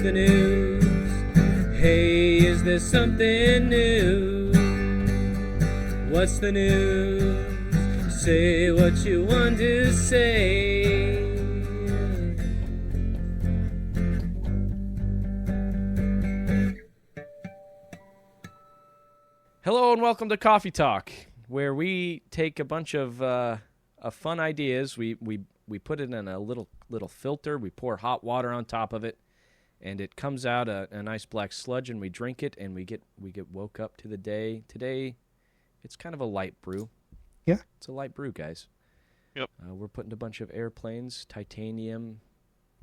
the news? Hey, is there something new? What's the news? Say what you want to say. Hello and welcome to Coffee Talk, where we take a bunch of fun ideas. We put it in a little filter. We pour hot water on top of it, and it comes out a nice black sludge, and we drink it, and we get woke up to the day. Today, it's kind of a light brew. Yeah, it's a light brew, guys. Yep. We're putting a bunch of airplanes, titanium,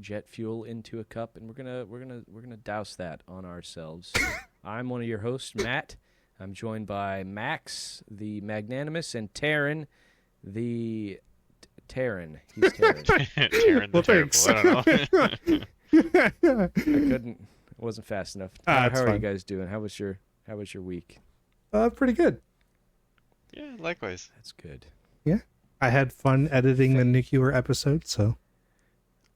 jet fuel into a cup, and we're gonna douse that on ourselves. I'm one of your hosts, Matt. I'm joined by Max, the magnanimous, and Taryn, the Taryn. He's Taryn. Taryn the terrible. I don't know. I couldn't. It wasn't fast enough. How are you guys doing? How was your week? Pretty good. Yeah, likewise. That's good. Yeah, I had fun editing the nuclear episode. So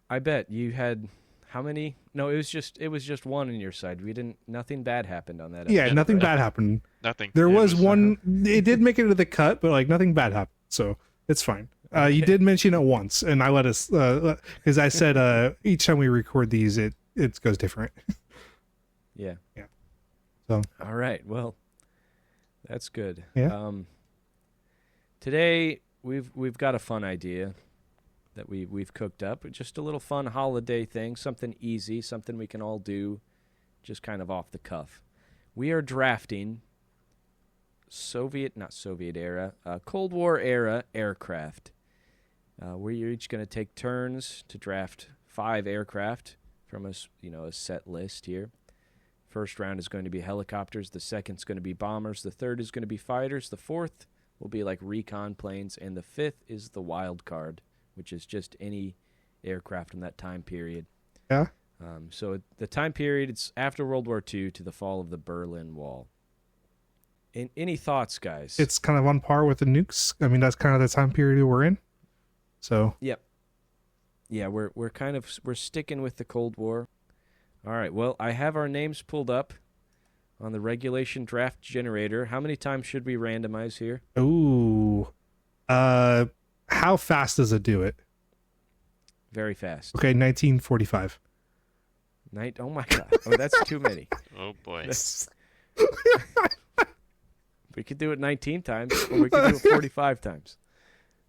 I bet you had how many? No, it was just one on your side. Nothing bad happened on that episode. yeah, nothing bad happened. Nothing. There was one. It did make it to the cut, but like nothing bad happened, so it's fine. You did mention it once, and I let us because I said each time we record these, it goes different. Yeah. Yeah. So all right. Well, that's good. Yeah. Today we've got a fun idea that we've cooked up. Just a little fun holiday thing, something easy, something we can all do, just kind of off the cuff. We are drafting not Soviet era, Cold War era aircraft. We're each going to take turns to draft 5 aircraft from a set list here. First round is going to be helicopters. The second's going to be bombers. The third is going to be fighters. The fourth will be like recon planes, and the fifth is the wild card, which is just any aircraft in that time period. yeah. So the time period, it's after World War II to the fall of the Berlin Wall. Any thoughts, guys? It's kind of on par with the nukes. I mean, that's kind of the time period we're in. So Yep. Yeah, we're sticking with the Cold War. All right. Well, I have our names pulled up on the regulation draft generator. How many times should we randomize here? ooh, how fast does it do it? Very fast. Okay, 1945. Oh my God. Oh, that's too many. Oh boy. We could do it 19 times, or we could do it 45 times.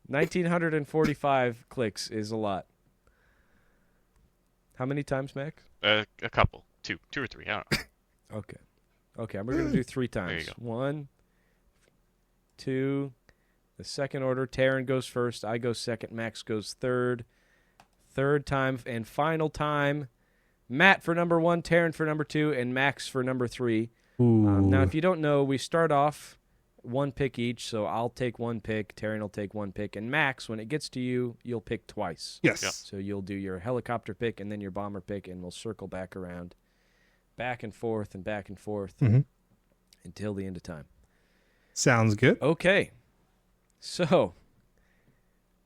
1,945 clicks is a lot. How many times, Max? A couple. Two or three. I don't know. Okay, we're going to do 3 times. There you go. 1, 2, the second order. Taryn goes first. I go second. Max goes third. Third time and final time. Matt for number 1, Taryn for number 2, and Max for number 3. Now, if you don't know, we start off 1 pick each, so I'll take 1 pick, Taryn will take 1 pick, and Max, when it gets to you, you'll pick twice. Yes. Yep. So you'll do your helicopter pick and then your bomber pick, and we'll circle back around, back and forth until the end of time. Sounds good. Okay. So,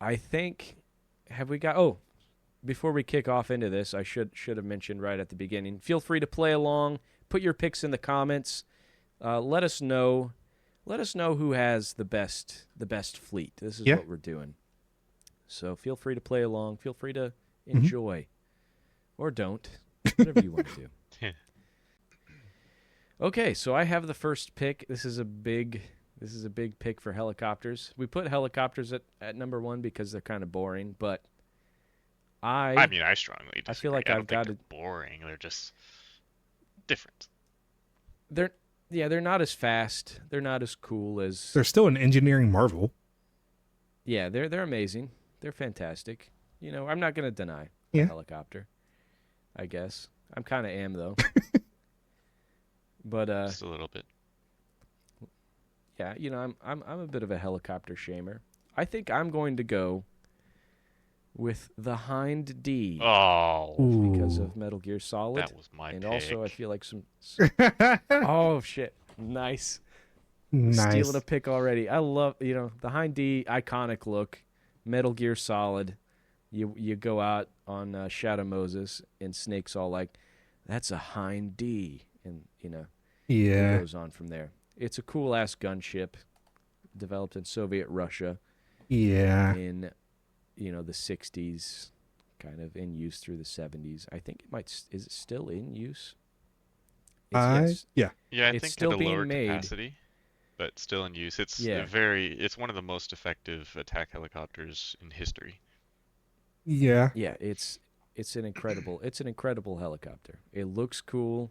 I think, before we kick off into this, I should have mentioned right at the beginning, feel free to play along, put your picks in the comments, let us know who has the best fleet. This is what we're doing. So feel free to play along, feel free to enjoy, or don't, whatever you want to do. Okay, so I have the first pick. This is a big pick for helicopters. We put helicopters at number 1 because they're kind of boring, but I strongly disagree. I feel like I've got it. Boring. They're just different. They're not as fast. They're not as cool as. They're still an engineering marvel. Yeah, they're amazing. They're fantastic. I'm not gonna deny a helicopter. I guess I'm kind of am though. But just a little bit. Yeah, I'm a bit of a helicopter shamer. I think I'm going to go with the Hind D. Oh. Because of Metal Gear Solid. That was my and pick. Also, I feel like some... Oh, shit. Nice. Stealing a pick already. I love, the Hind D, iconic look. Metal Gear Solid. You go out on Shadow Moses, and Snake's all like, that's a Hind D, and it Yeah. goes on from there. It's a cool ass gunship, developed in Soviet Russia Yeah. in the 60s, kind of in use through the 70s. I think is it still in use? Yes. Yeah. Yeah, I It's think still at a being lower made. capacity, but still in use. It's Yeah. it's one of the most effective attack helicopters in history. Yeah. Yeah, it's an incredible helicopter. It looks cool.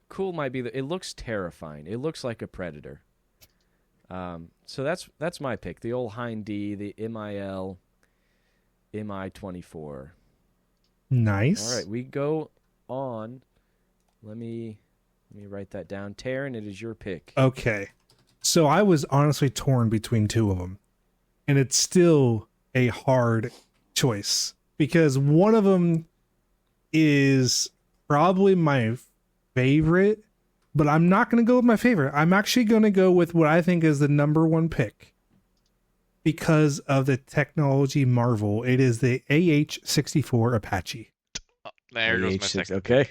Cool might be it looks terrifying. It looks like a Predator. So that's my pick. The old Hind D, the MIL Mi-24. Nice. All right, we go on. Let me write that down. Taryn, it is your pick. Okay. So I was honestly torn between two of them. And it's still a hard choice because one of them is probably my favorite, but I'm not going to go with my favorite. I'm actually going to go with what I think is the number one pick because of the technology marvel. It is the AH-64 Apache. There goes my AH-6, second. okay.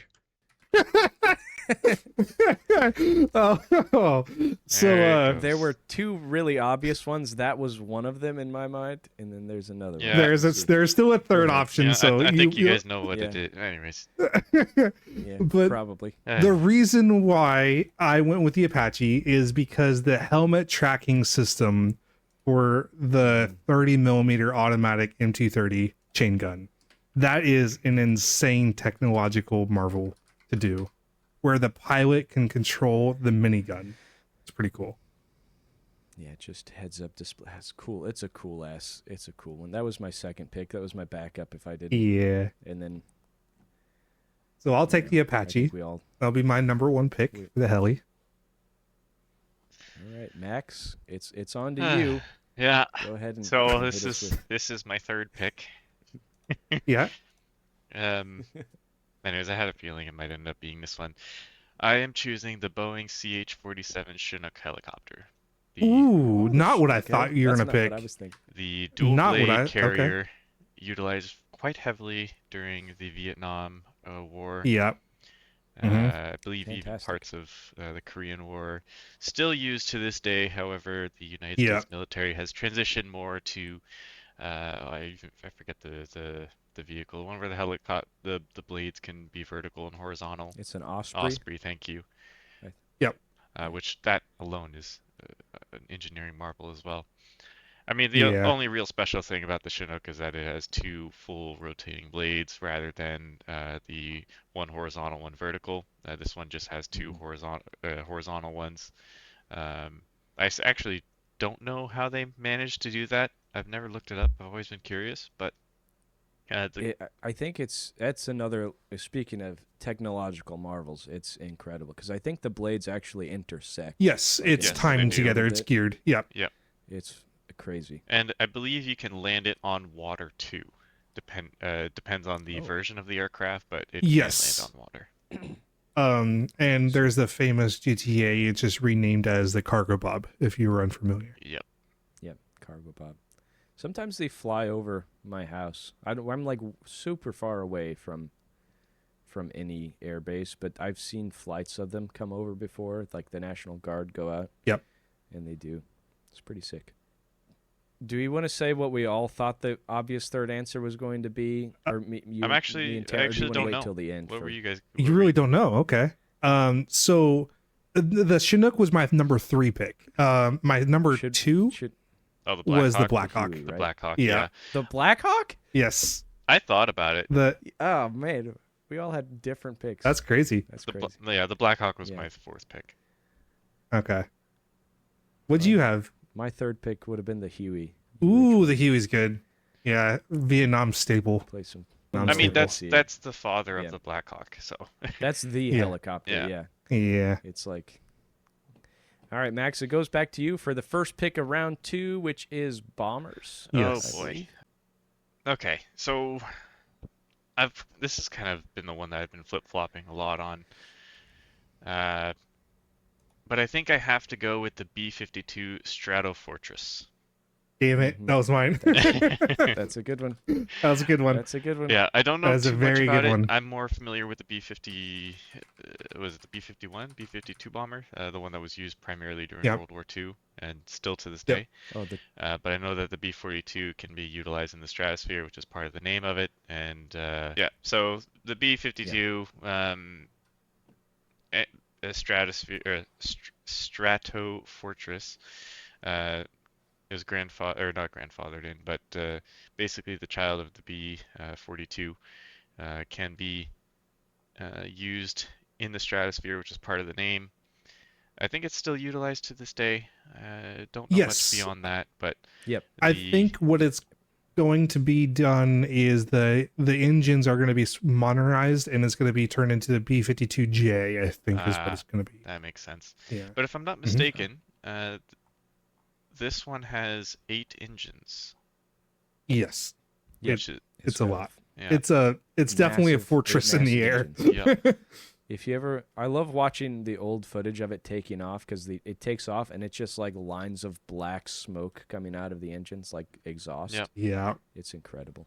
Oh. So There it goes. There were two really obvious ones. That was one of them in my mind, and then there's another Yeah. one. there's still a third Yeah. option. Yeah, So I think you you guys know what Yeah. it is. Anyways, Yeah, but- probably. The reason why I went with the Apache is because the helmet tracking system for the 30 millimeter automatic M230 chain gun, that is an insane technological marvel to do, where the pilot can control the minigun. It's pretty cool. Yeah, just heads up display. That's cool. It's a cool one. That was my second pick. That was my backup if I didn't. Yeah. And then So I'll take the I Apache. think we all. That'll be my number one pick for the heli. All right, Max. It's on to you. yeah. Go ahead and. So hit this us is with- this is my third pick. Yeah. Anyways, I had a feeling it might end up being this one. I am choosing the Boeing CH-47 Chinook helicopter. The, Ooh, not what I Okay, thought you were that's gonna not pick. What I was thinking. the dual Not what blade okay. carrier utilized quite heavily during the Vietnam War. Yeah. Mhm. I believe even Fantastic. parts of the Korean War still used to this day. However, the United Yeah. States military has transitioned more to I forget the vehicle, one where the blades can be vertical and horizontal. It's an Osprey. Osprey, thank you. Right. Yep. Which that alone is an engineering marvel as well. I mean, the Yeah. only real special thing about the Chinook is that it has two full rotating blades rather than the one horizontal, one vertical. This one just has two horizontal ones. Actually don't know how they managed to do that. I've never looked it up. I've always been curious, but I think that's another. Speaking of technological marvels, it's incredible because I think the blades actually intersect. Yes, it's Yes, they timed do. together. A It's bit. geared. Yep. It's crazy. and I believe you can land it on water too. Depends on the Oh. version of the aircraft, but it Yes. can land on water. And there's the famous GTA. It's just renamed as the Cargo Bob. If you were unfamiliar. Yep. Yep, Cargo Bob. Sometimes they fly over my house. I'm like super far away from any air base, but I've seen flights of them come over before, like the National Guard go out. Yep. And they do. It's pretty sick. Do we want to say what we all thought the obvious third answer was going to be? Or me I actually and Tara, or do you wanna don't wait know. till the end? What for- were you guys? You really don't know. Okay. So the Chinook was my number 3 pick. My number Should- 2 Oh, the Black was the Hawk. Black Hawk. Huey, The right? Black Hawk. Yeah. Yeah. The Black Hawk? Yes. I thought about it. Oh man, we all had different picks. That's crazy. That's The crazy. the Black Hawk was Yeah. my fourth pick. Okay. What'd you have? My third pick would have been the Huey. Ooh, the Huey's good. Yeah, Vietnam staple. Play some. I'm I mean, sorry. that's the father Yeah. of the Black Hawk. So That's the Yeah. helicopter. Yeah. Yeah. Yeah. It's like. All right, Max. It goes back to you for the first pick of round 2, which is bombers. Yes. Oh boy. Okay, so this has kind of been the one that I've been flip-flopping a lot on. But I think I have to go with the B-52 Stratofortress. Damn it, Mhm. that was mine. That's a good one. That was a good one. That's a good one. Yeah, I don't know That is a too very much about good it. one. I'm more familiar with the B-50, was it the B-51, B-52 bomber, the one that was used primarily during Yep. World War II and still to this Yep. day. Oh, the But I know that the B-42 can be utilized in the stratosphere, which is part of the name of it. And yeah, so the B-52, a stratosphere, Strato Fortress, is grandfather or not grandfathered in, but basically the child of the B-42 can be used in the stratosphere, which is part of the name. I think it's still utilized to this day. Don't know Yes. much beyond that, but Yep. I the- think what it's going to be done is the engines are going to be modernized and it's going to be turned into the B-52J, I think is what Ah. it's going to be. that makes sense. Yeah. But if I'm not mistaken, this one has 8 engines, Yes. Yep. which is It's a lot. yeah. It's definitely a Massive- fortress in the air. massive engines. Yep. If you ever, I love watching the old footage of it taking off because it takes off and it's just like lines of black smoke coming out of the engines, like exhaust. Yep. Yeah. It's incredible.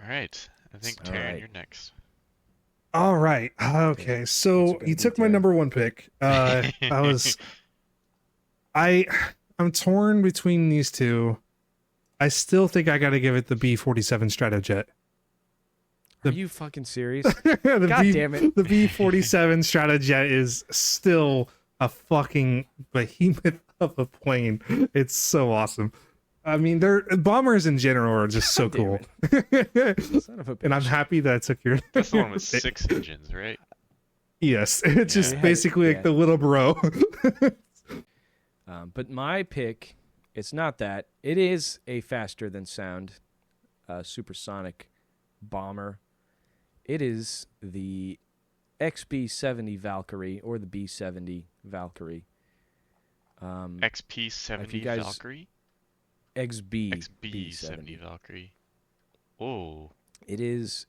All right. I think All Taryn, right. you're next. All right. Okay. So It's gonna you be took my terrible. number one pick. I'm torn between these two. I still think I got to give it the B-47 Stratojet. Are you fucking serious? the God damn it. The B-47 Stratojet is still a fucking behemoth of a plane. It's so awesome. I mean, bombers in general are just so cool. damn Son of a bitch. And I'm happy that I took your. That's the one with 6 engines, right? Yes, it's just Yeah. basically like Yeah. the little bro. But my pick, it's not that. It is a faster than sound supersonic bomber. It is the XB-70 Valkyrie or the B-70 Valkyrie. XP-70 guys- Valkyrie? XB XB-70 Valkyrie. Oh, It is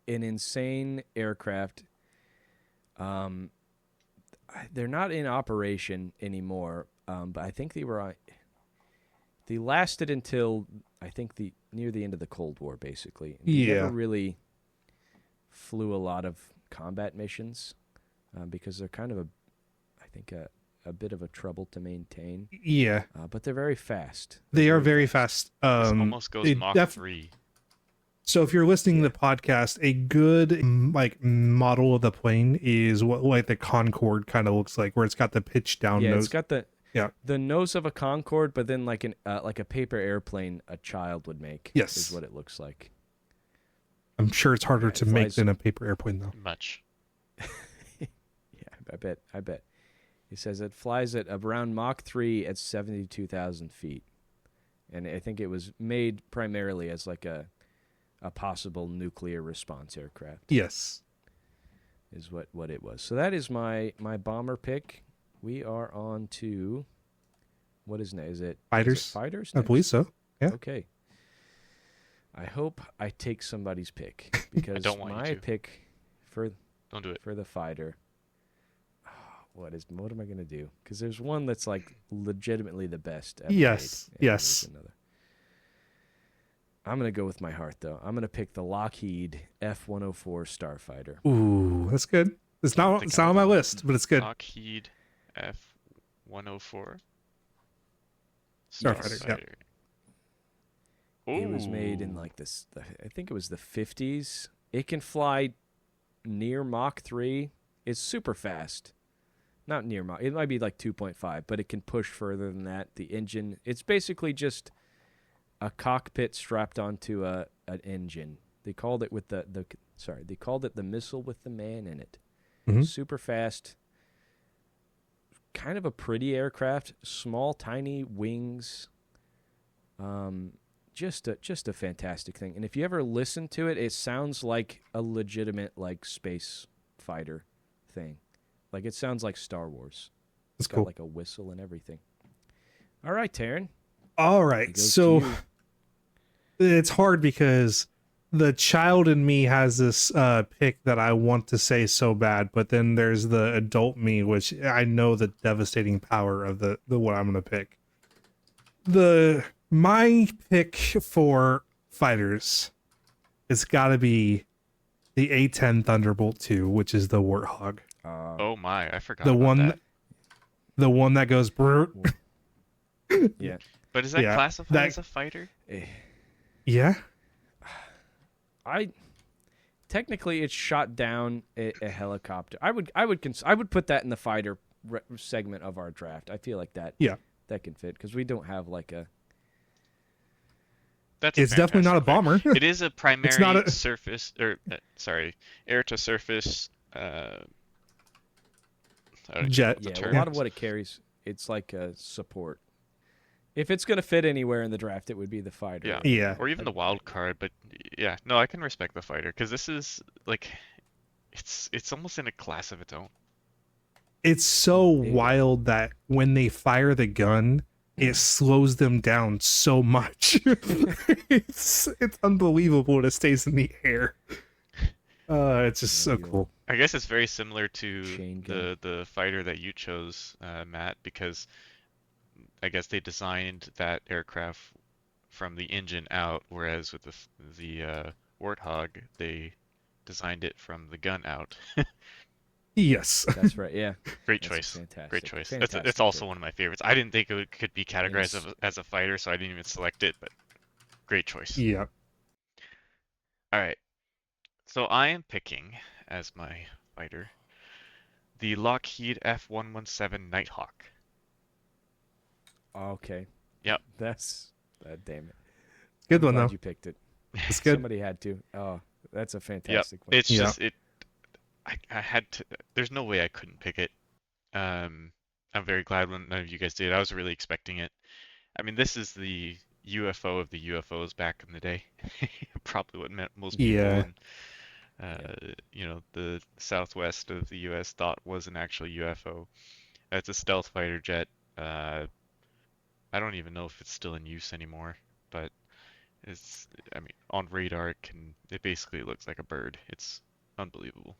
an insane aircraft. They're not in operation anymore, but I think they lasted until I think near the end of the Cold War, basically. They Yeah. never really flew a lot of combat missions because they're kind of a bit of a trouble to maintain. Yeah, But they're very fast. they are very fast. this almost goes it Mach def- 3. So if you're listening to the podcast, a good like model of the plane is what like the Concorde kind of looks like, where it's got the pitch down Yeah, nose. it's got the Yeah. nose of a Concorde, but then like a paper airplane a child would make. Yes. is what it looks like. I'm sure it's harder Yeah, it to make flies- than a paper airplane though. Much. Yeah, I bet. He says it flies at around Mach 3 at 72,000 feet, and I think it was made primarily as like a possible nuclear response aircraft. Yes. Is what it was. So that is my bomber pick. We are on to what is next? Is it Fighters? Fighters? I next? believe so. Yeah. Okay. I hope I take somebody's pick because don't want you my to. pick for Don't do it. the fighter. What am I gonna do? Because there's one that's like legitimately the best. Ever Yes, made, and yes. there's another. I'm gonna go with my heart though. I'm gonna pick the Lockheed F-104 Starfighter. Ooh, that's good. It's not think it's I not on would my go list, but it's good. Lockheed F-104. Starfighter, yep. It was made in like this. I think it was the 50s. It can fly near Mach 3. It's super fast. Not near Mach. It might be like 2.5, but it can push further than that. The engine. It's basically just a cockpit strapped onto an engine. They called it with They called it the missile with the man in it. Mhm. Super fast. Kind of a pretty aircraft. Small, tiny wings. Just a fantastic thing. And if you ever listen to it, it sounds like a legitimate like space fighter thing. Like it sounds like Star Wars. That's It's got cool. like a whistle and everything. All right, Taryn. All It right. goes So to you. it's hard because the child in me has this pick that I want to say so bad, but then there's the adult me, which I know the devastating power of the what I'm going to pick. The my pick for fighters has got to be the A10 Thunderbolt 2, which is the Warthog. Oh my, I forgot The about one, that. the one that goes brrrt. Yeah. But is that Yeah, classified that- as a fighter? Yeah, Technically it's shot down a helicopter. I would put that in the fighter segment of our draft. I feel like that. Yeah. That can fit because we don't have like a. That's a it's definitely not a fantastic bomber. pick. It is a primary not a- surface, or air to surface. I don't Jet. know the Yeah, term a lot of is. what it carries, it's like a support. If it's gonna fit anywhere in the draft, it would be the fighter. Yeah. Yeah. Or even the wild card, but yeah, no, I can respect the fighter because this is like, it's almost in a class of its own. It's so Yeah. wild that when they fire the gun, it slows them down so much. it's unbelievable when it stays in the air. It's just so cool. I guess it's very similar to Chain gun. the fighter that you chose, Matt, because I guess they designed that aircraft from the engine out, whereas with the Warthog, they designed it from the gun out. Yes. That's right. Yeah. Great That's choice. fantastic. Great choice. Fantastic It's also pick. one of my favorites. I didn't think it could be categorized Yes. as a fighter, so I didn't even select it, but great choice. Yeah. All right. So I am picking as my fighter the Lockheed F-117 Nighthawk. Okay. Yep. That's. Damn it. Good I'm one glad though. You picked it. It's good. Somebody had to. Oh, that's a Yep. fantastic one. It's Yeah. just it. I had to. There's no way I couldn't pick it. I'm very glad when none of you guys did. I was really expecting it. I mean, this is the UFO of the UFOs back in the day. Probably what most people Yeah. in the southwest of the U.S. thought was an actual UFO. It's a stealth fighter jet. I don't even know if it's still in use anymore, but I mean, on radar, it basically looks like a bird. It's unbelievable.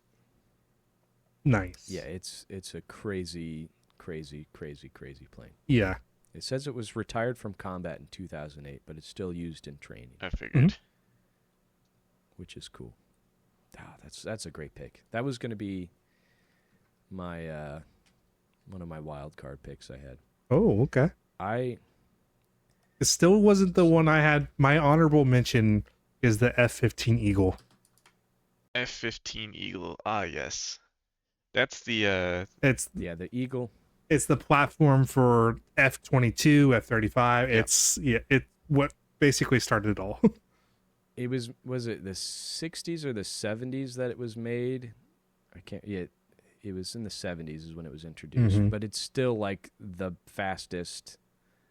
Nice. Yeah, it's a crazy plane. Yeah. It says it was retired from combat in 2008, but it's still used in training, I figured. which is cool. Ah, that's a great pick. That was going to be my one of my wild card picks I had. Oh, okay. It still wasn't the one I had. My honorable mention is the F-15 Eagle. F-15 Eagle. Ah, yes. That's the It's the Eagle. it's the platform for F-22, F-35. Yep. It what basically started it all. It was it the 60s or the 70s that it was made? I can't. Yeah, it was in the 70s is when it was introduced, Mhm. but it's still like the fastest.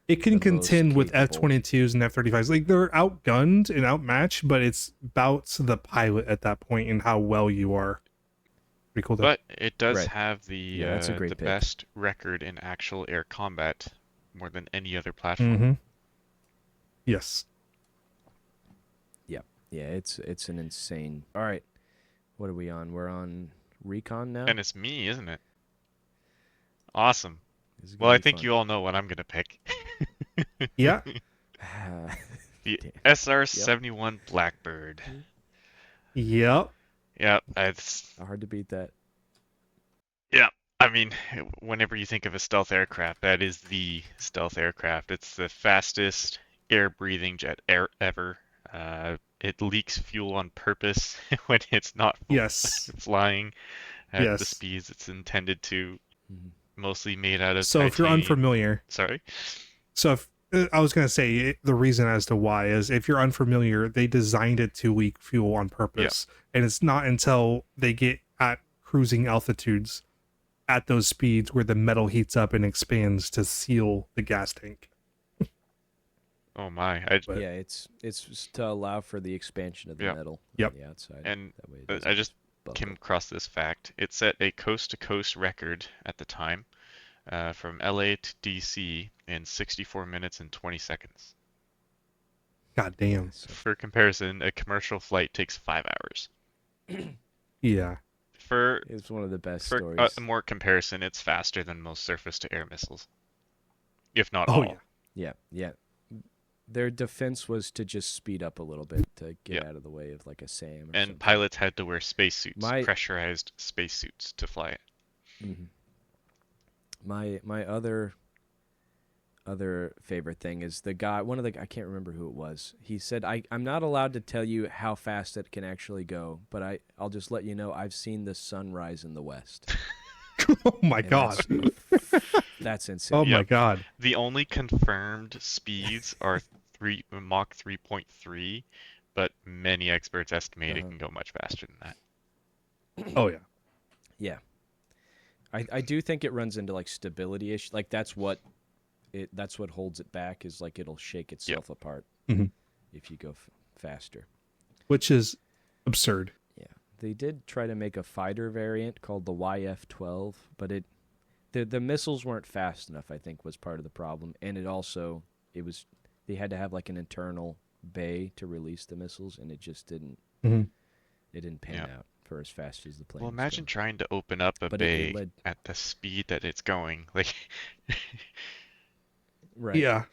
It can The most contend with capable. F-22s and F-35s. Like they're outgunned and outmatched, but it's about the pilot at that point and how well you are. Pretty cool. Though. But it does Right. have the Yeah, that's a great the pick. best record in actual air combat, more than any other platform. Mm-hmm. Yes. Yeah, it's an insane. All right, what are we on? We're on Recon now. And it's me, isn't it? Awesome. This is Well, gonna I be think fun. you all know what I'm gonna pick. Yeah. The Damn. SR-71 Blackbird. Yep. Yeah, it's. Hard to beat that. I mean, whenever you think of a stealth aircraft, that is the stealth aircraft. It's the fastest air-breathing jet ever. It leaks fuel on purpose when it's not Yes. flying at the Yes. speeds it's intended to. Mhm. Mostly made out of So if you're titanium. unfamiliar, Sorry. so if I was gonna say the reason as to why is if you're unfamiliar, they designed it to leak fuel on purpose, and it's not until they get at cruising altitudes at those speeds where the metal heats up and expands to seal the gas tank. Oh my. But- Yeah, it's just to allow for the expansion of the Yeah. metal Yep. on the outside. And that way it I doesn't just bubble. came across this fact. It set a coast-to-coast record at the time, from LA to DC in 64 minutes and 20 seconds. God damn. So, For comparison, a commercial flight takes 5 hours. Yeah. For it's one of the best for stories. more comparison, it's faster than most surface-to-air missiles, if not Oh all. yeah. Yeah. their defense was to just speed up a little bit to get Yep. out of the way of like a SAM or And something. pilots had to wear spacesuits, My- pressurized spacesuits to fly it. Mhm. My other favorite thing is the guy, I can't remember who it was. He said, I'm not allowed to tell you how fast it can actually go, but I'll just let you know I've seen the sun rise in the west. Oh my And god. That's insane. Oh my Yep. god. The only confirmed speeds are Mach 3.3, but many experts estimate it Uh-huh. can go much faster than that. Oh yeah. Yeah. I do think it runs into like stability issue. Like that's what holds it back, is like it'll shake itself apart Mhm. if you go faster. Which is absurd. Yeah. They did try to make a fighter variant called the YF-12, but the missiles weren't fast enough, I think, was part of the problem. And they had to have like an internal bay to release the missiles, and it just didn't Mhm. it didn't pan Yeah. out for as fast as the plane. Well, was imagine going. trying to open up a But bay it led at the speed that it's going. Like, right. Yeah.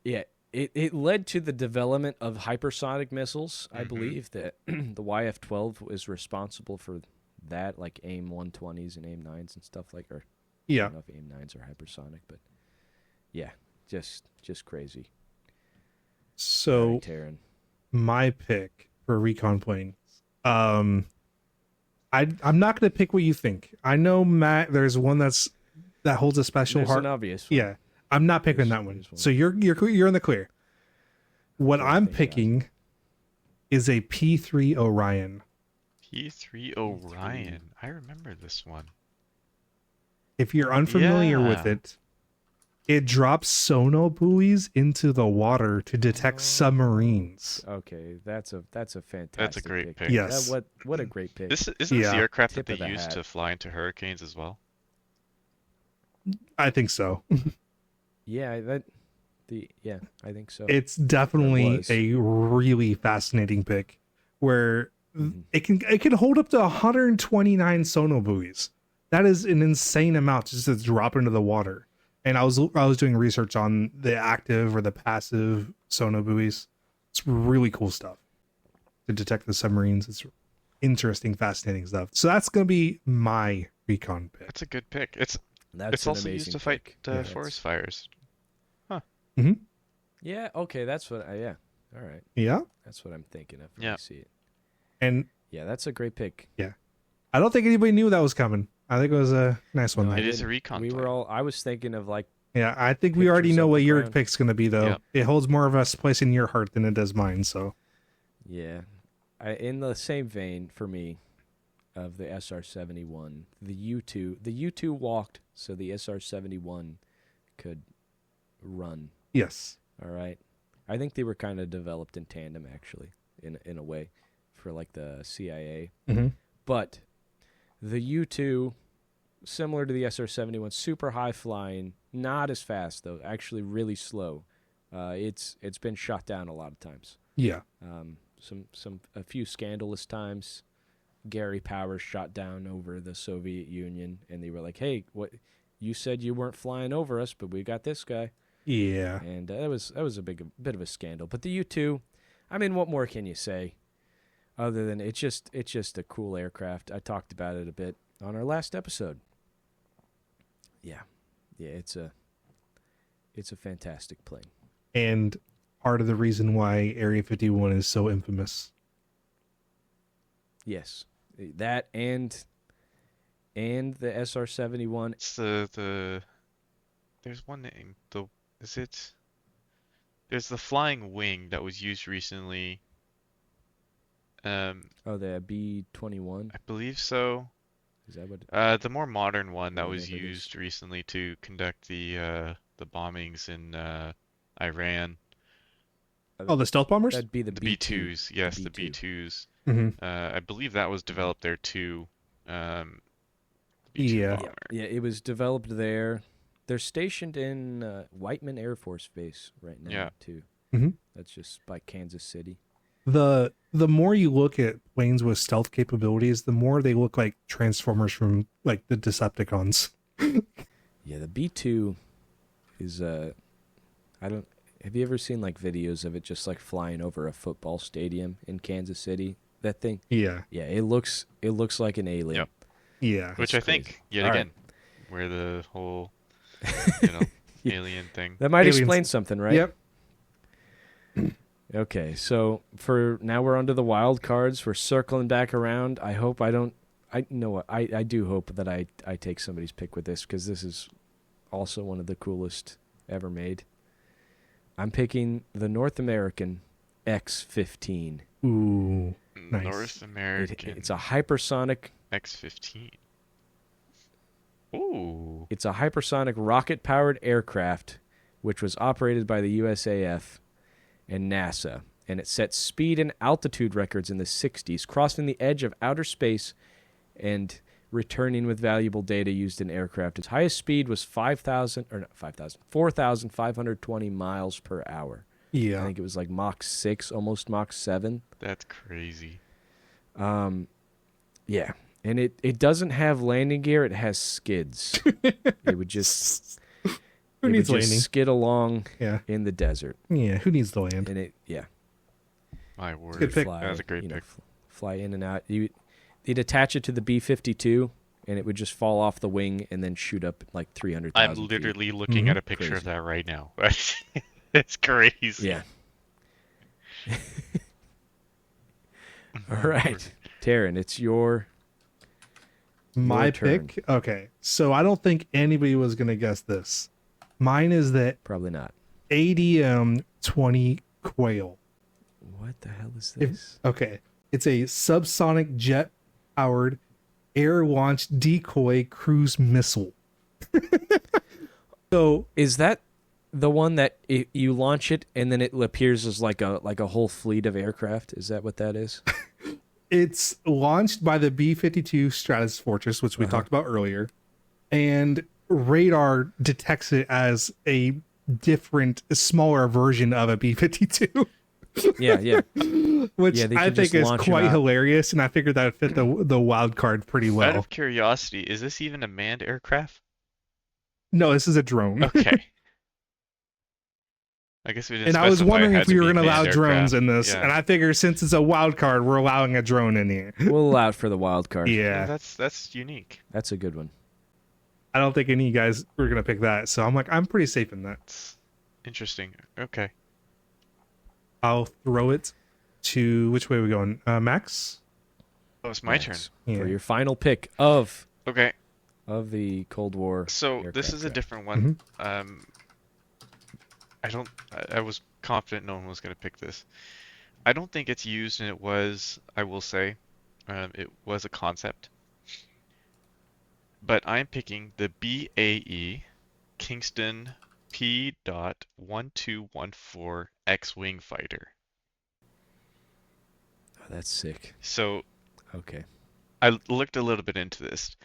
Yeah, it led to the development of hypersonic missiles. I Mhm. believe that the YF-12 was responsible for that, like AIM-120s and AIM-9s and stuff like. Or I Yeah. don't know if AIM-9s are hypersonic, but yeah, just crazy. So Very Terran. my pick for recon planes. I'm not going to pick what you think. I know, Matt. There's one that holds a special There's heart. an obvious one. Yeah, I'm not picking There's- that one. there's one. So you're in the clear. What Good, I'm thank God. picking is a P3 Orion. P3 Orion. I remember this one. If you're unfamiliar with Yeah. it drops sono buoys into the water to detect submarines. Okay, that's a fantastic. That's a great pick. Yes. What a great pick. Isn't this the Yeah. aircraft that Tip they of the use hat. to fly into hurricanes as well? I think so. Yeah, I think so. It's definitely was. a really fascinating pick where Mhm. it can hold up to 129 sono buoys. That is an insane amount just to drop into the water. And I was doing research on the active or the passive sono buoys. It's really cool stuff to detect the submarines. It's interesting, fascinating stuff. So that's going to be my recon pick. That's a good pick. It's That's an also used amazing to fight pick. Yeah, forest fires. Yeah, okay, that's what. Yeah, all right, Yeah. that's what I'm thinking of when Yeah. I see it. And Yeah, that's a great pick. I don't think anybody knew that was coming. I think it was a nice one. No, I It is a didn't. recon We plane. were all. I was thinking of like. Yeah, I think we already Pictures know off what the your ground. pick's going to be, though. Yep. It holds more of a place in your heart than it does mine. So, Yeah, in the same vein for me, of the SR-71, the U2 walked so the SR-71 could run. yes. All right, I think they were kind of developed in tandem, actually, in a way, for like the CIA. Mm-hmm. But the U2, similar to the SR-71, super high flying, not as fast though, actually really slow. It's been shot down a lot of times. Yeah. A few scandalous times. Gary Powers shot down over the Soviet Union, and they were like, "Hey, what? You said you weren't flying over us, but we got this guy." Yeah. And that was a bit of a scandal. But the U-2, I mean, what more can you say? Other than it's just a cool aircraft. I talked about it a bit on our last episode. Yeah, it's a fantastic plane. And part of the reason why Area 51 is so infamous. Yes, that and the SR-71. It's the there's one name. There's the flying wing that was used recently. Oh, the B-21. I believe so. Is that what? The more modern one that was Whatever it is. used recently to conduct the bombings in Iran. Oh, the stealth bombers? That'd be the The B-2. B2s, yes, the B2. B2s. Mm-hmm. I believe that was developed there too. B2 Yeah. bomber. Yeah, it was developed there. They're stationed in Whiteman Air Force Base right now, Yeah. too. Mhm. That's just by Kansas City. The more you look at planes with stealth capabilities, the more they look like Transformers from like the Decepticons. Yeah, the B-2 is Have you ever seen like videos of it just like flying over a football stadium in Kansas City? That thing? Yeah. Yeah, it looks like an alien. Yep. Yeah. Which That's I think, crazy. yet All right. again, where the whole, you know, Yeah. alien thing. That might Aliens. explain something, right? Yep. Okay, so for now we're onto the wild cards. We're circling back around. I hope I don't. I know what I do hope that I take somebody's pick with this because this is also one of the coolest ever made. I'm picking the North American X-15. Ooh. Nice. North American It's a hypersonic. X-15. Ooh. It's a hypersonic rocket-powered aircraft, which was operated by the USAF and NASA, and it set speed and altitude records in the 60s, crossing the edge of outer space and returning with valuable data used in aircraft. Its highest speed was 4,520 miles per hour. I Yeah. think it was like Mach 6, almost Mach 7. That's crazy. Yeah. And it doesn't have landing gear, it has skids. It would just Who needs just landing? skid along Yeah. in the desert. Yeah. Who needs the land? And it My word. good pick. fly, That was a great pick. Fly in and out. You'd attach it to the B-52, and it would just fall off the wing and then shoot up like 300,000 I'm feet. literally looking Mhm. at a picture of Crazy. that right now. It's crazy. Yeah. All right, Taryn, it's your My turn. pick? Okay. So I don't think anybody was going to guess this. Mine is the probably not. ADM 20 Quail. What the hell is If- this? Okay. It's a subsonic jet powered air launched decoy cruise missile. So Is that the one that you launch it and then it appears as like a whole fleet of aircraft? Is that what that is? it's launched by the B-52 Stratus Fortress, which we talked about earlier, and radar detects it as a different, smaller version of a B-52. Yeah, yeah. Which Yeah, they I could think just is launch 'em quite out. hilarious, and I figured that would fit the wild card pretty Out well. of curiosity, is this even a manned aircraft? No, this is a drone. Okay. I guess we didn't And I was specify it wondering had if to we were be going to allow manned drones aircraft. in this, Yeah. and I figure since it's a wild card, we're allowing a drone in here. We'll allow it for the wild card. Yeah, That's unique. That's a good one. I don't think any of you guys were going to pick that, so I'm like, I'm pretty safe in that. It's interesting. Okay. I'll throw it to which way are we going? Max? Oh, it's my turn. Max, Yeah. For your final pick of Okay. the Cold War. So this aircraft is a draft. different one. I was confident no one was going to pick this. I don't think it's used, and it was, I will say, it was a concept. But I'm picking the BAE Kingston P.1214 X-Wing fighter. Oh, that's sick. So Okay. I looked a little bit into this.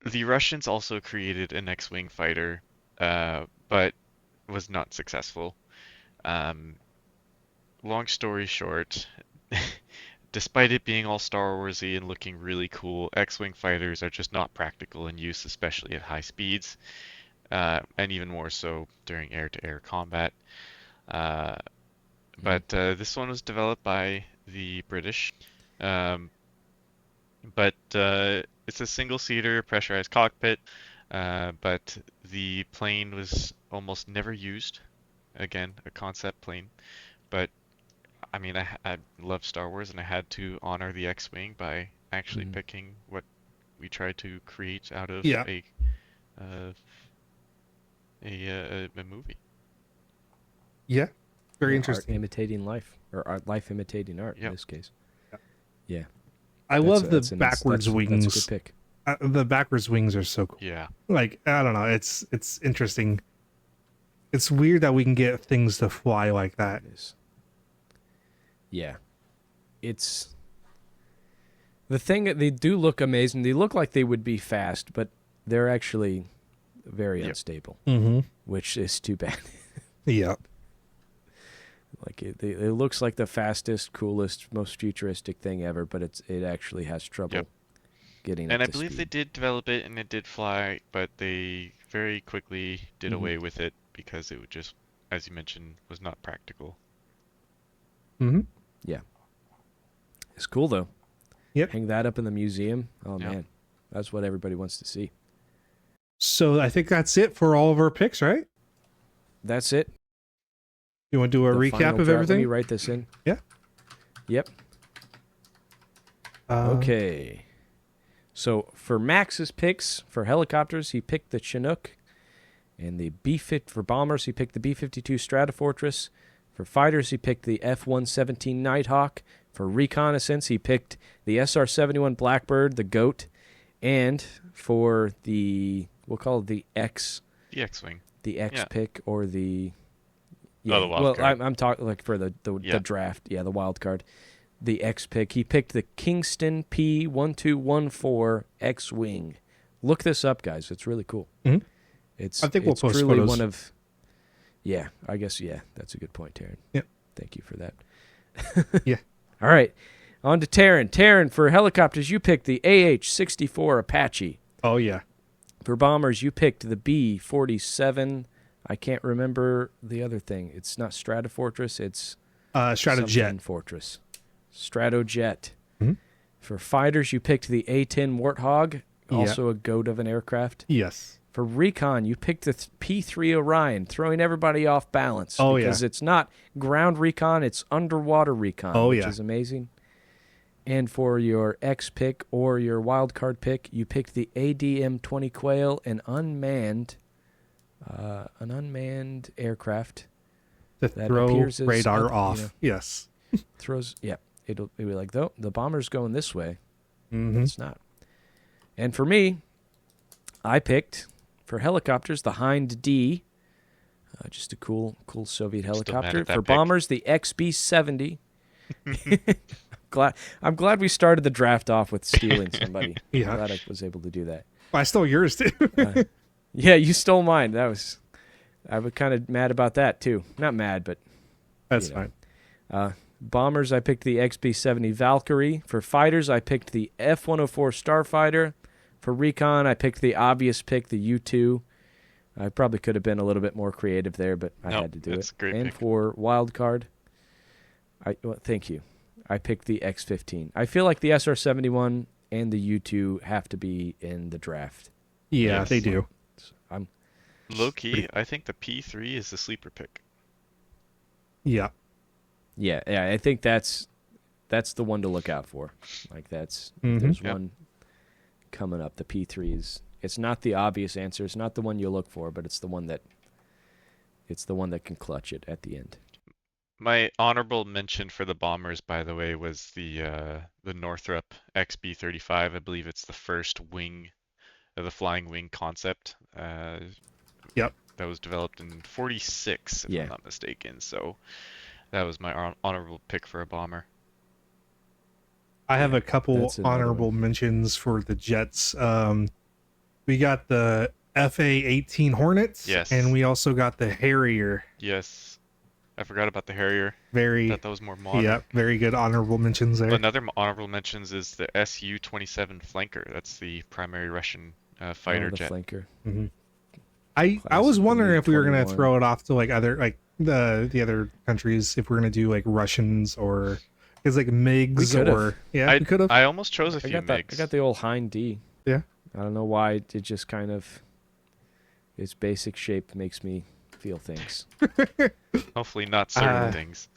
The Russians also created an X-Wing fighter, but was not successful. Long story short, despite it being all Star Warsy and looking really cool, X-Wing fighters are just not practical in use, especially at high speeds, and even more so during air-to-air combat. But this one was developed by the British. But it's a single-seater pressurized cockpit, but the plane was almost never used. Again, a concept plane. But I mean, I love Star Wars, and I had to honor the X-Wing by actually picking what we tried to create out of Yeah. a movie. Yeah, very Yeah, interesting. Art imitating life, or art life imitating art Yep. in this case. Yeah. I That's- love the that's backwards that's wings. a good pick. The backwards wings are so cool. Yeah. Like, I don't know, it's interesting. It's weird that we can get things to fly like that. It is. Yeah. It's the thing that they do look amazing. They look like they would be fast, but they're actually very Yep. unstable, Mm-hmm. which is too bad. Yeah. Like it looks like the fastest, coolest, most futuristic thing ever, but it actually has trouble Yep. getting And up I to believe they speed. did develop it and it did fly, but they very quickly did Mhm. away with it because it would just, as you mentioned, was not practical. Mm-hmm. It's cool though. Yep. Hang that up in the museum. Oh Yeah. man, that's what everybody wants to see. So I think that's it for all of our picks, right? That's it. You want to do a The recap final of draft. Let me everything? write this in. Yeah. Yep. Okay. So for Max's picks for helicopters, he picked the Chinook, and the B-50 for bombers, he picked the B-52 Stratofortress. For fighters, he picked the F-117 Nighthawk. For reconnaissance, he picked the SR-71 Blackbird, the GOAT, and for the we'll call it the X The X-wing. Yeah. pick or the the wild card. I'm talking like for the draft, the wild card. The X pick, he picked the Kingston P1214 X-wing. Look this up, guys. It's really cool. Mhm. I think we'll it's post truly photos. one of. Yeah, I guess that's a good point, Taryn. Yep. Thank you for that. Yeah. All right, on to Taryn. Taryn, for helicopters, you picked the AH-64 Apache. Oh yeah. For bombers, you picked the B-47. I can't remember the other thing. It's not Stratofortress. It's Stratojet. something Fortress. Stratojet. Mhm. For fighters, you picked the A-10 Warthog, Yeah. also a goat of an aircraft. Yes. For recon, you picked the P-3 Orion, throwing everybody off balance. Oh, because it's not ground recon, it's underwater recon, Oh, which yeah. is amazing. And for your X pick or your wild card pick, you picked the ADM-20 Quail, an unmanned aircraft. To That throw appears as radar up, off. you know. Yes. Throws, it'll be like, though the bomber's going this way. Mm-hmm. It's not. And for me, I picked for helicopters the Hind D, just a cool Soviet mad helicopter. at that For pick. bombers, the XB-70. I'm glad we started the draft off with stealing somebody. Yeah. I'm glad I was able to do that. I stole yours too. Yeah, you stole mine. I was kind of mad about that too. Not mad, but That's you know. fine. Bombers, I picked the XB-70 Valkyrie. For fighters, I picked the F-104 Starfighter. For recon, I picked the obvious pick, the U-2. I probably could have been a little bit more creative there, but I Nope, had to do that's it. a great And pick. for wild card, thank you. I picked the X-15. I feel like the SR-71 and the U-2 have to be in the draft. Yeah, Yes. they do. I'm Low key, I think the P3 is the sleeper pick. Yeah. Yeah, I think that's the one to look out for. Like there's Mhm. Yep. one coming up. The P3 it's not the obvious answer. It's not the one you look for, but it's the one that can clutch it at the end. My honorable mention for the bombers, by the way, was the Northrop XB-35. I believe it's the first wing, the flying wing concept. Yep. That was developed in '46, if Yeah. I'm not mistaken. So that was my honorable pick for a bomber. I have a couple that's another honorable mentions for the jets. We got the FA-18 Hornets. Yes. And we also got the Harrier. Yes, I forgot about the Harrier. Very, Thought that was more modern. yeah, very good honorable mentions there. Another honorable mentions is the Su-27 Flanker. That's the primary Russian fighter the jet. flanker. I was Classic wondering if we were gonna MiG-21. throw it off to like other like the other countries, if we're gonna do like Russians or is like MiGs We could've. or we could have. I almost chose a I few got that. I MiGs. got the old Hind D. Yeah. I don't know why it just kind of its basic shape makes me feel things. Hopefully not certain Uh, things.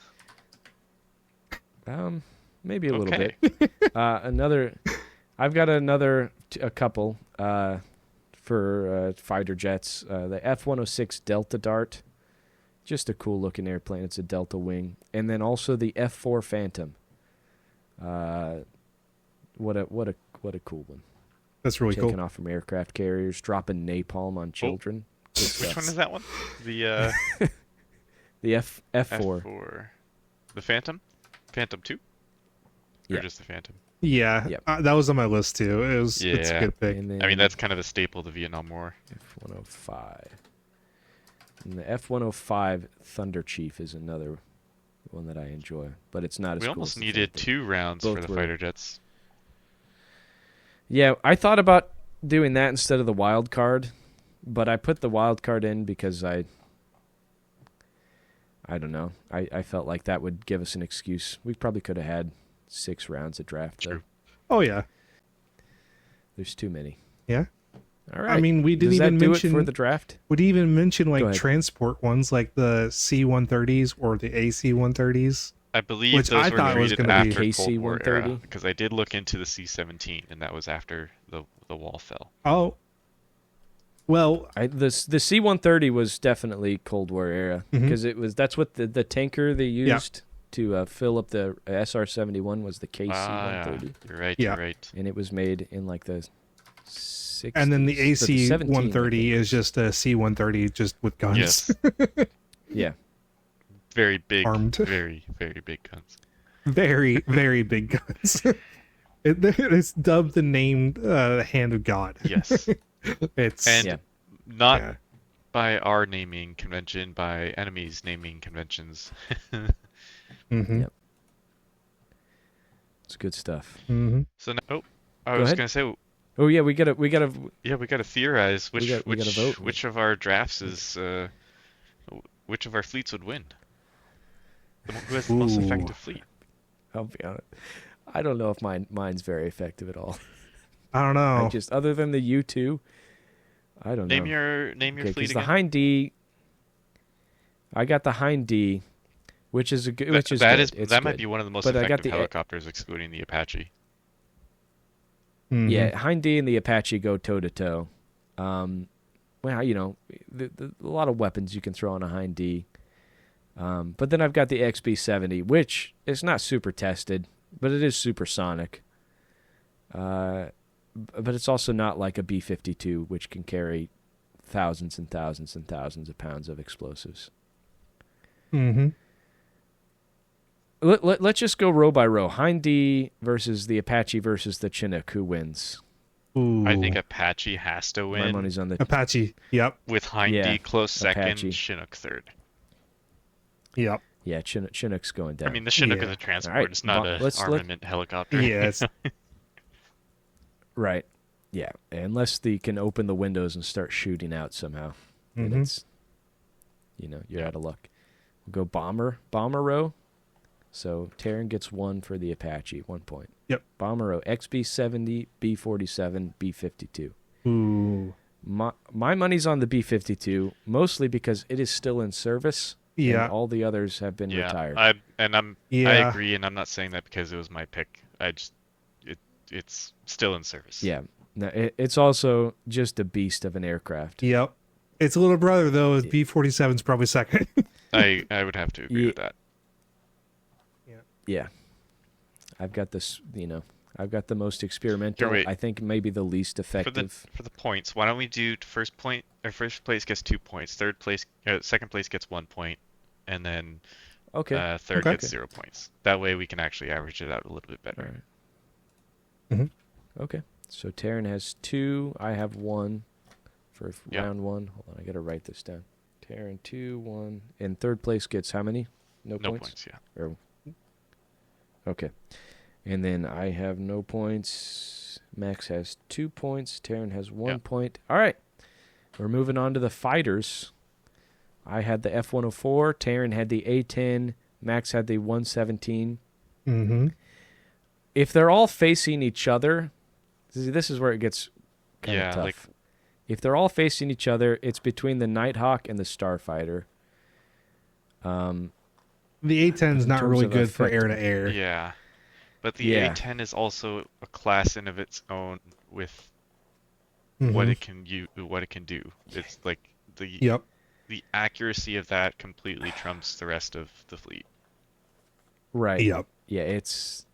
Maybe a little Okay. bit. I've got a couple for fighter jets. The F-106 Delta Dart, just a cool looking airplane. It's a Delta wing, and then also the F-4 Phantom. What a cool one. That's really Taking cool. off from aircraft carriers, dropping napalm on children. Good Which stuff. one is that one? The The F4. F4. The Phantom? Phantom 2? Or Yeah. just the Phantom? Yeah, Yep. that was on my list too. It's a Yeah. good pick. And then I mean, that's kind of a staple of the Vietnam War. F-105. And the F-105 Thunder Chief is another one that I enjoy, but it's not as We cool almost as the needed Phantom. 2 rounds Both for the were- fighter jets. Yeah, I thought about doing that instead of the wild card, but I put the wild card in because I don't know. I felt like that would give us an excuse. We probably could have had 6 rounds of draft, though. True. Oh yeah. There's too many. Yeah. All right. I mean, we didn't Does even that do mention it for the draft? Would even mention Go like ahead. transport ones like the C-130s or the AC-130s. I believe Which those I were thought was created gonna be- after Cold War era, KC-130? because I did look into the C-17, and that was after the wall fell. Oh. Well, The C-130 was definitely Cold War era Mhm. because that's what the tanker they used to fill up the SR-71 was the KC-130, You're right. Yeah. You're right. and it was made in like the 60s. and then the but 17, I AC-130 think. is just a C-130 just with guns. Yes. Yeah. Very big. Armed. Very, very big guns. Very, very big guns. It's dubbed the name Hand of God. Yes. It's And Yeah. not yeah. by our naming convention, by enemies' naming conventions. Mhm. Yep. It's good stuff. Mhm. So now, I Go was ahead. gonna say, Oh yeah, we gotta yeah, we gotta theorize which we gotta vote. which of our drafts is which of our fleets would win. Who has the most Ooh. effective fleet? I'll be honest. I don't know if mine's very effective at all. I don't I know. just other than the U2, I don't Name know. your Okay, fleet 'cause the again. Hind D. I got the Hind D, which is a good. Which is that good. is It's that might good. be one of the most But I got effective the- helicopters, excluding the Apache. Mhm. Yeah, Hind D and the Apache go toe to toe. Well, you know, a lot of weapons you can throw on a Hind D. But then I've got the XB-70, which is not super tested, but it is supersonic. But it's also not like a B-52, which can carry thousands and thousands and thousands of pounds of explosives. Mhm. Let's just go row by row. Hind D versus the Apache versus the Chinook. Who wins? Ooh. I think Apache has to My win, money's on the Apache. Yep. with Hind Yeah, D close second, Apache. Chinook third. Yep. yeah. Chinook's going down. I mean, the Chinook Yeah. is a transport; Alright, it's not but a let's- armament helicopter. Yes. Right. Yeah. Unless they can open the windows and start shooting out somehow. Then Mhm. it's, you're out of luck. We'll go bomber row. So Terran gets 1 for the Apache, 1 point. Yep. Bomber row, XB-70, B-47, B-52. Ooh. My money's on the B-52, mostly because it is still in service. Yeah. And all the others have been retired. I Yeah. agree, and I'm not saying that because it was my pick. It's still in service. Yeah. No, it's also just a beast of an aircraft. Yep. Its little brother though, B-47's probably second. I would have to agree with that. Yeah. I've got this, I've got the most experimental. Here, wait. I think maybe the least For effective. the points, why don't we do first place gets 2 points, second place gets 1 point, and then Okay. third Okay. gets 0 points. That way we can actually average it out a little bit All better. right. Mhm. Okay. So Terran has 2. I have 1 for Yeah. round 1. Hold on. I got to write this down. Terran 2, 1. And third place gets how many? No No points? points, yeah. Or, okay. And then I have no points. Max has 2 points. Terran has 1 Yeah. point. All right. We're moving on to the fighters. I had the F-104. Terran had the A-10. Max had the 117. Mm-hmm. If they're all facing each other, this is where it gets kind Yeah, of tough. like- If they're all facing each other, it's between the Nighthawk and the Starfighter. The A-10's In not terms really of good for effect- air to air. Yeah. But the Yeah. A10 is also a class in of its own with Mm-hmm. what it can do. It's like Yep. the accuracy of that completely trumps the rest of the fleet. Right. Yep. Yeah, it's...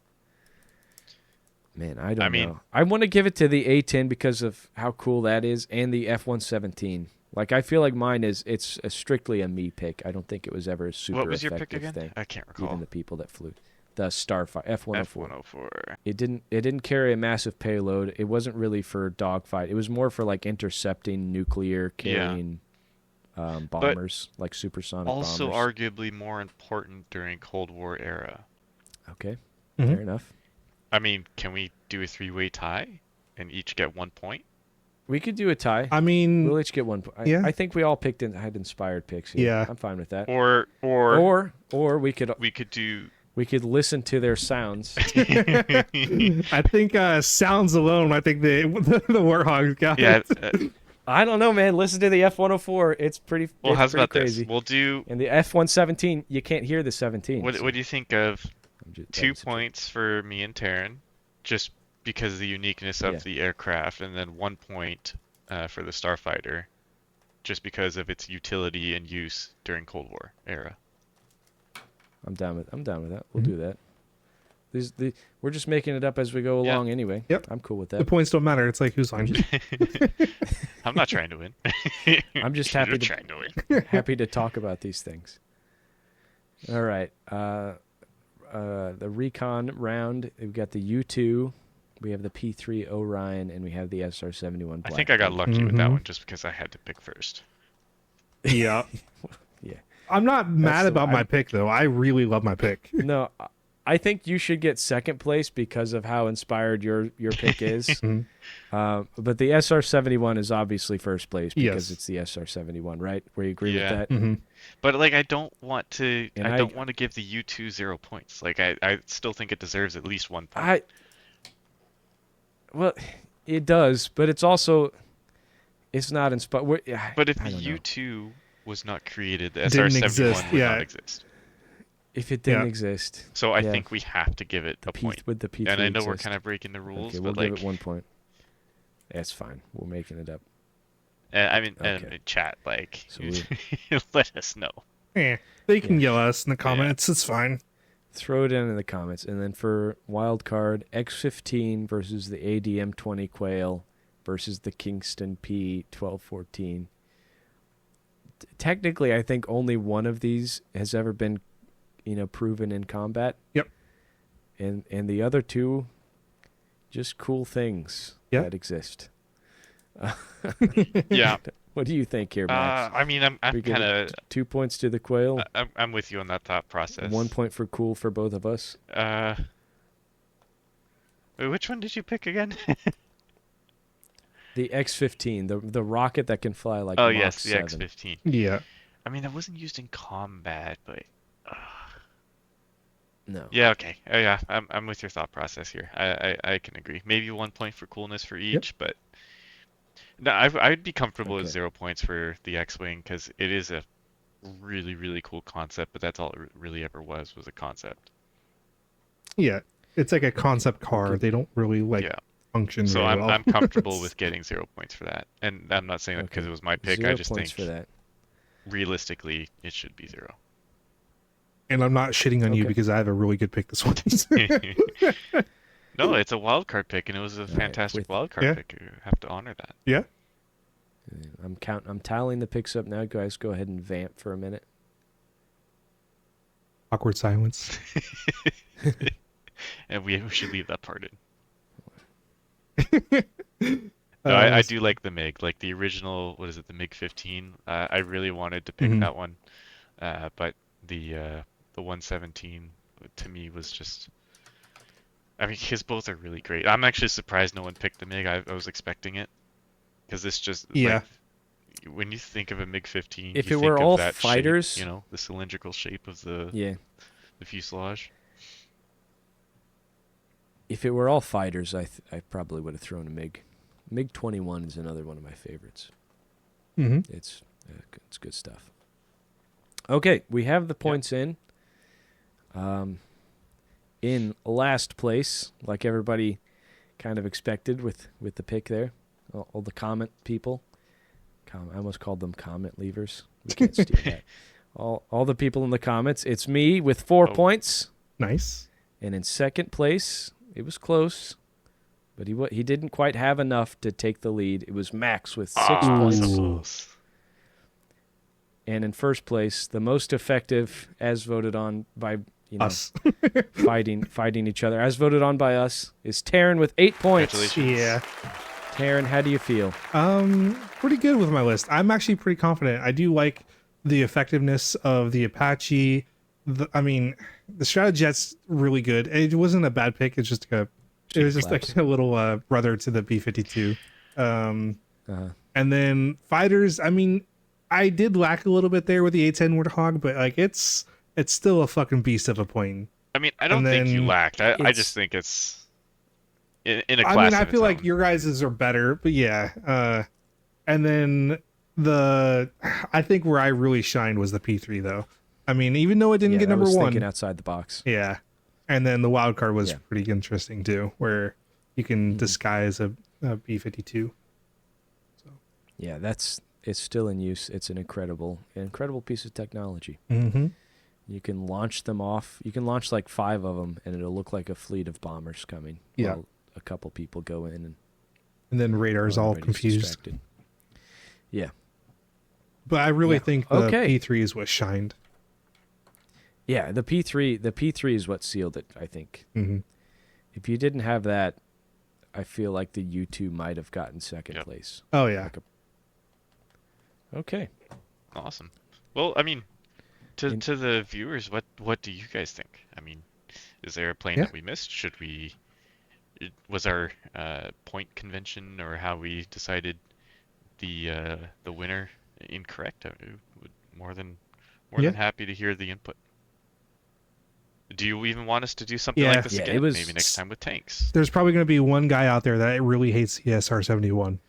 Man, I don't I mean- know. I want to give it to the A-10 because of how cool that is, and the F-117. Like, I feel like mine it's strictly a me pick. I don't think it was ever a super What was your pick effective again? thing. I can't Even recall. the people that flew. The Starfighter, F-104. F104. It didn't carry a massive payload. It wasn't really for dogfight. It was more for like intercepting nuclear carrying bombers, like supersonic Also bombers. arguably more important during Cold War era. Okay, Mhm. fair enough. I mean, can we do a 3-way tie and each get 1 point? We could do a tie. I mean, We'll each get 1 point. Yeah. I think we all had inspired picks here. Yeah. I'm fine with that. Or we could we could do. listen to their sounds. I think sounds alone. I think the Warhogs got Yeah. it. I don't know, man. Listen to the F104. It's pretty. Well, it's how's pretty about crazy. this? We'll do. And the F117, you can't hear the 17. What do you think of I'm just- 2 that's- points for me and Taryn, just because of the uniqueness of Yeah. the aircraft, and then 1 point for the Starfighter, just because of its utility and use during Cold War era. I'm down with that. Mm-hmm. We'll do that. We're just making it up as we go Yeah. along anyway. Yep. I'm cool with The that. points don't matter. It's like who's on. I'm not trying to win. I'm just You're happy to trying to win. happy to talk about these things. All right. The recon round, we've got the U2, we have the P3 Orion, and we have the SR-71 I Black. think I got lucky with that Mhm. one just because I had to pick first. Yeah. Yeah. I'm not mad the- about my I'm- pick though. I really love my pick. No, I think you should get second place because of how inspired your pick is. Mhm. But the SR-71 is obviously first place because Yes. it's the SR-71, right? Where you agree Yeah. with that? Mhm. But like, I don't want to. And I I- don't want to give the U2 0 points. Like, I still think it deserves at least 1 point. Well, it does, but it's also it's not inspired. But if I the don't know. U2 was not created, the Didn't SR-71 exist, would yeah. not exist. If it didn't Yeah. exist, So I Yeah. think we have to give it the a P point. would the P3 And I know we're exist? kind of breaking the rules, Okay, we'll but like, give it 1 point. That's fine. We're making it up. I mean, Okay. chat, like, So let us know. They can yell at us in the comments. It's fine. Throw it in the comments, and then for wild card, X-15 versus the ADM-20 Quail versus the Kingston P-1214. Technically, I think only one of these has ever been, proven in combat. Yep. And the other two, just cool things Yep. that exist. Yeah. What do you think here, Max? I mean, I'm We give kind of, it 2 points to the Quail, I'm with you on that thought process. 1 point for cool for both of us. Wait, which one did you pick again? The X-15, the rocket that can fly like Oh Mach yes, the 7. X-15. Yeah. I mean, that wasn't used in combat, but No. yeah, okay. Oh yeah, I'm with your thought process here. I can agree. Maybe 1 point for coolness for each, but no, I'd be comfortable with Okay. 0 points for the X-wing because it is a really really cool concept. But that's all it really ever was a concept. Yeah. It's like a concept car. They don't really Yeah. function So very well. I'm comfortable with getting 0 points for that, and I'm not saying that because Okay. it was my pick. 0 I just points think for that. realistically it should be 0. And I'm not shitting on you Okay. because I have a really good pick this one. No, it's a wild card pick, and it was a right, fantastic with- wild card Yeah. pick. You have to honor that. Yeah. I'm tallying the picks up now. Guys, go ahead and vamp for a minute. Awkward silence. And we should leave that part in. No, I do like the MiG, like the original. What is it? The MiG 15. I really wanted to pick Mhm. that one, but the 117 to me was just. I mean, because both are really great. I'm actually surprised no one picked the MiG. I was expecting it, because this just Yeah. like, when you think of a MiG 15, If you it think were of all that fighters- shape, the cylindrical shape of the Yeah. fuselage. If it were all fighters, I probably would have thrown a MiG. MiG 21 is another one of my favorites. Mm-hmm. It's good stuff. Okay, we have the points in. In last place, like everybody kind of expected with the pick there, all the comment people. I almost called them comment leavers. We can't steal that. All the people in the comments. It's me with 4 Oh. points, Nice. and in second place, it was close, but he didn't quite have enough to take the lead. It was Max with 6 Ah, points. so Ooh. close. And in first place, the most effective, as voted on by Us. fighting each other, as voted on by us, is Taryn with 8 points. Congratulations. Yeah. Taryn, how do you feel? Pretty good with my list. I'm actually pretty confident. I do like the effectiveness of the Apache. The Stratojet's really good. It wasn't a bad pick. It's just it was just like Claps. a little brother to the B-52. And then fighters, I mean, I did lack a little bit there with the A10 Warthog, but like it's still a fucking beast of a plane. I mean, I don't think you then lacked. I just think it's in a class. I mean, I of feel its like own. your guys's are better, but yeah. And then I think where I really shined was the P3 though. I mean, even though it didn't get I number was one, thinking outside the box. yeah. And then the wild card was Yeah. pretty interesting too, where you can disguise a B-52. Yeah, it's still in use. It's an incredible piece of technology. Mm-hmm. You can launch them off. You can launch like 5 of them, and it'll look like a fleet of bombers coming. Yeah. While a couple people go in And then radar's all everybody's confused. distracted. Yeah. But I really Yeah. think the Okay. P3 is what shined. Yeah, the P3 is what sealed it, I think. Mm-hmm. If you didn't have that, I feel like the U2 might have gotten second Yep. place. Oh yeah. Okay. Awesome. Well, I mean, to In- the viewers, what do you guys think? I mean, is there a plane Yeah. that we missed? Was our point convention or how we decided the winner incorrect? I would more than Yeah. happy to hear the input. Do you even want us to do something Yeah. like this Yeah, again? it was- Maybe next time with tanks. There's probably going to be one guy out there that really hates the SR-71.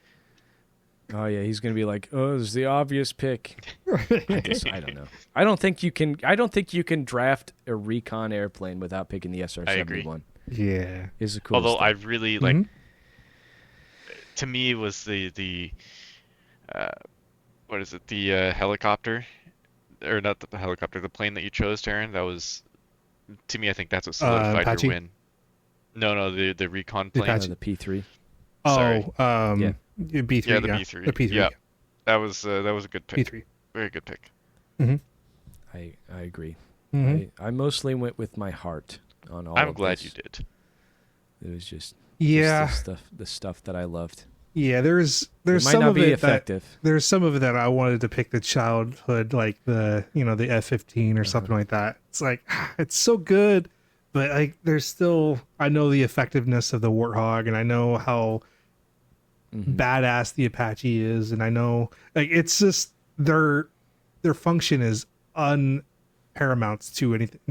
Oh yeah, he's gonna be like, "Oh, this is the obvious pick." I don't know. I don't think you can draft a recon airplane without picking the SR-71. Yeah. Is a cool. Although I really like, Mhm. to me it was the what is it? The helicopter, or not the helicopter, the plane that you chose, Taryn. That was, to me, I think that's what solidified Apache? your win. No, the recon The plane. Apache. the P3. Sorry. Yeah. B3. Yeah, the B3. The P3. Yeah. That was a good pick. P3. Very good pick. I agree. Mhm. I mostly went with my heart on all. I'm of glad this. you did. It was just Yeah. the stuff that I loved. Yeah, there's It might some not of be it effective. there's some of it that I wanted to pick the childhood, like the F-15 or something like that. It's like it's so good, but like there's still, I know the effectiveness of the Warthog, and I know how badass the Apache is, and I know like it's just their function is unparamount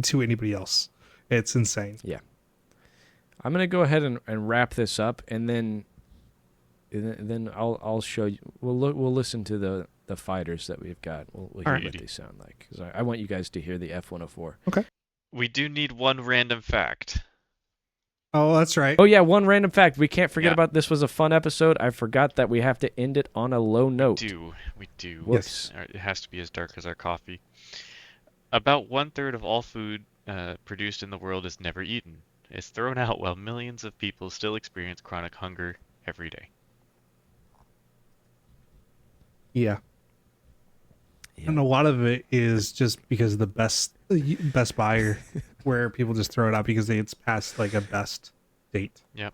to anybody else. It's insane. Yeah. I'm gonna go ahead and wrap this up, and then I'll show you. We'll listen to the fighters that we've got. We'll hear Alright. what they sound like, because I want you guys to hear the F-104. We do need one random fact. Oh, that's right. Oh yeah, one random fact. We can't forget Yeah. about this. Was a fun episode. I forgot that we have to end it on a low note. We do. Whoops. It has to be as dark as our coffee. About 1/3 of all food produced in the world is never eaten. It's thrown out while millions of people still experience chronic hunger every day. Yeah. Yeah. And a lot of it is just because of the best buyer, where people just throw it out because it's past like a best date. Yep.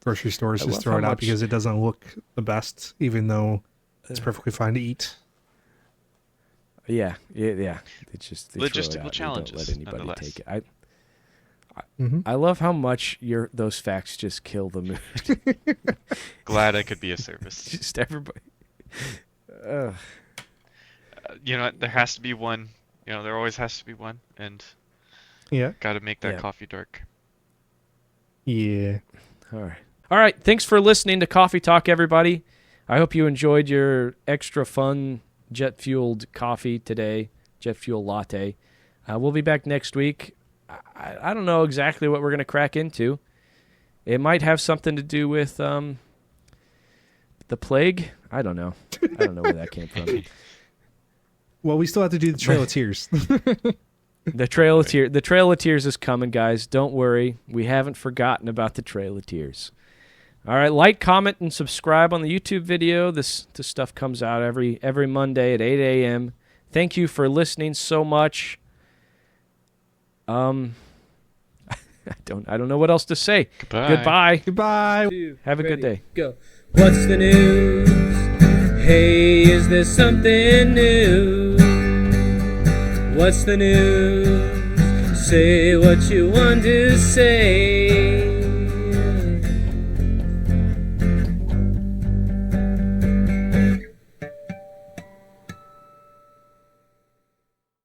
Grocery stores I just love throw how it out much- because it doesn't look the best, even though it's perfectly fine to eat. Yeah. It's just they throw it Logistical out and challenges, Don't let anybody nonetheless. take it. Mhm. I love how much those facts just kill the mood. Glad I could be of service. Just everybody. You know what? There has to be one. You know, there always has to be one, and Yeah. got to make that Yeah. coffee dark. Yeah. All right. Thanks for listening to Coffee Talk, everybody. I hope you enjoyed your extra fun jet-fueled coffee today, jet fuel latte. We'll be back next week. I don't know exactly what we're going to crack into. It might have something to do with the plague. I don't know. I don't know where that came from. Well, we still have to do the Trail of Tears. The Trail of Tears. The Trail of Tears is coming, guys. Don't worry. We haven't forgotten about the Trail of Tears. All right, like, comment, and subscribe on the YouTube video. This stuff comes out every Monday at 8 a.m. Thank you for listening so much. I don't know what else to say. Goodbye. Goodbye. Goodbye. Have a good day. Go. What's the news? Hey, is there something new? What's the news? Say what you want to say.